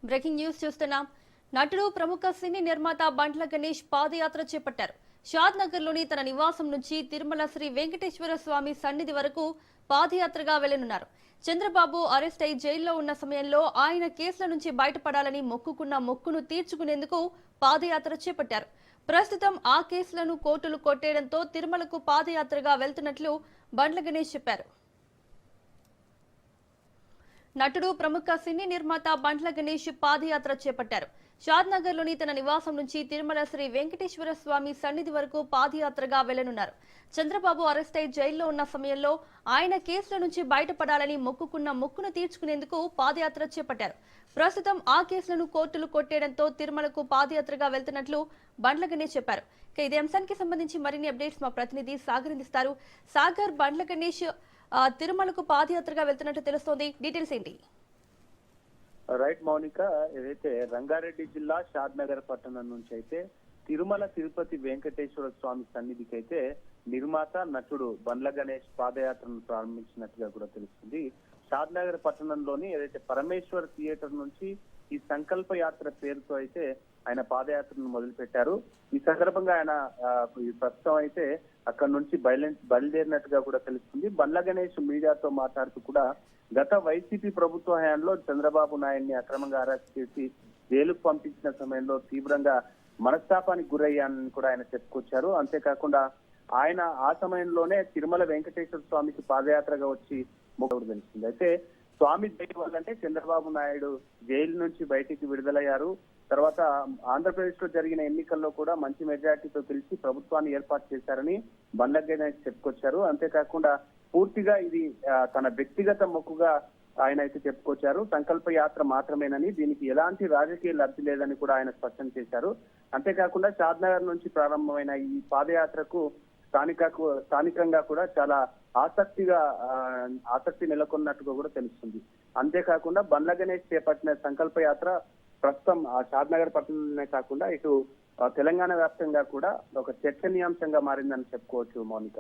Breaking news చూస్తున్నాం. నటుడు ప్రముఖ సినీ నిర్మాత బండ్ల గణేష్ పాదయాత్ర చేపట్టారు. షాద్ నగర్ లోని తన నివాసం నుంచి తిరుమల శ్రీ వెంకటేశ్వర స్వామి సన్నిధి వరకు పాదయాత్రగా వెళ్లనున్నారు. చంద్రబాబు అరెస్ట్ అయి జైల్లో ఉన్న సమయంలో ఆయన కేసుల నుంచి బయటపడాలని మొక్కుకున్న మొక్కును తీర్చుకునేందుకు పాదయాత్ర చేపట్టారు. ప్రస్తుతం ఆ కేసులను కోర్టులు కొట్టేయడంతో తిరుమలకు పాదయాత్రగా వెళ్తున్నట్లు బండ్ల గణేష్ చెప్పారు. నటుడు ప్రముఖ సినీ నిర్మాత బండ్ల గణేష్ పాదయాత్ర చేపట్టారు. షాద్ నగర్ లోని తన నివాసం నుంచి తిరుమల శ్రీ వెంకటేశ్వర స్వామి సన్నిధి వరకు పాదయాత్రగా వెళ్లనున్నారు. చంద్రబాబు అరెస్ట్ అయి జైల్లో ఉన్న సమయంలో ఆయన కేసుల నుంచి బయటపడాలని మొక్కుకున్న మొక్కును తీర్చుకునేందుకు పాదయాత్ర చేపట్టారు. ప్రస్తుతం ఆ కేసులను కోర్టులు కొట్టేయడంతో తిరుమలకు పాదయాత్రగా వెళ్తున్నట్లు బండ్ల గణేష్ చెప్పారు. ఇదే అంశానికి సంబంధించి మరిన్ని అప్డేట్స్ మా ప్రతినిధి సాగర్ అందిస్తారు. సాగర్, బండ్ల గణేష్ తిరుమలకు పాదయాత్రగా వెళ్తున్నట్టు తెలుస్తోంది. డీటెయిల్స్ ఏంటి? రైట్ మౌనిక, ఏదైతే రంగారెడ్డి జిల్లా షాద్ నగర్ పట్టణం నుంచి అయితే తిరుమల తిరుపతి వెంకటేశ్వర స్వామి సన్నిధికి అయితే నిర్మాత నటుడు బండ్ల గణేష్ పాదయాత్రను ప్రారంభించినట్టుగా కూడా తెలుస్తుంది. షాద్ నగర్ పట్టణంలోని ఏదైతే పరమేశ్వర్ థియేటర్ నుంచి ఈ సంకల్ప యాత్ర పేరుతో అయితే ఆయన పాదయాత్రను మొదలు పెట్టారు. ఈ సందర్భంగా ఆయన ప్రస్తుతం అయితే అక్కడ నుంచి బయలుదేరినట్టుగా కూడా తెలుస్తుంది. బండ్ల గణేష్ మీడియాతో మాట్లాడుతూ కూడా గత వైసీపీ ప్రభుత్వ హయాంలో చంద్రబాబు నాయుడిని అక్రమంగా అరెస్ట్ చేసి జైలుకు పంపించిన సమయంలో తీవ్రంగా మనస్తాపానికి గురయ్యానని కూడా ఆయన చెప్పుకొచ్చారు. అంతేకాకుండా ఆయన ఆ సమయంలోనే తిరుమల వెంకటేశ్వర స్వామికి పాదయాత్రగా వచ్చి మొక్కుడు తెలిసింది. అయితే స్వామి జైలు వల్లంటే చంద్రబాబు నాయుడు జైలు నుంచి బయటికి విడుదలయ్యారు. తర్వాత ఆంధ్రప్రదేశ్ లో జరిగిన ఎన్నికల్లో కూడా మంచి మెజార్టీతో గెలిచి ప్రభుత్వాన్ని ఏర్పాటు చేశారని బండ్ల గణేష్ చెప్పుకొచ్చారు. అంతేకాకుండా పూర్తిగా ఇది తన వ్యక్తిగత మొక్కుగా ఆయన అయితే చెప్పుకొచ్చారు. సంకల్ప యాత్ర మాత్రమేనని, దీనికి ఎలాంటి రాజకీయ లబ్ధి లేదని కూడా ఆయన స్పష్టం చేశారు. అంతేకాకుండా షాద్ నగర్ నుంచి ప్రారంభమైన ఈ పాదయాత్రకు స్థానికంగా కూడా చాలా ఆసక్తి నెలకొన్నట్టుగా కూడా తెలుస్తుంది. అంతేకాకుండా బండ్ల గణేష్ చేపట్టిన సంకల్ప యాత్ర ప్రస్తుతం ఆ షాద్ నగర్ పట్టణంలోనే కాకుండా ఇటు తెలంగాణ వ్యాప్తంగా కూడా ఒక చర్చనీయాంశంగా మారిందని చెప్పుకోవచ్చు మౌనిక.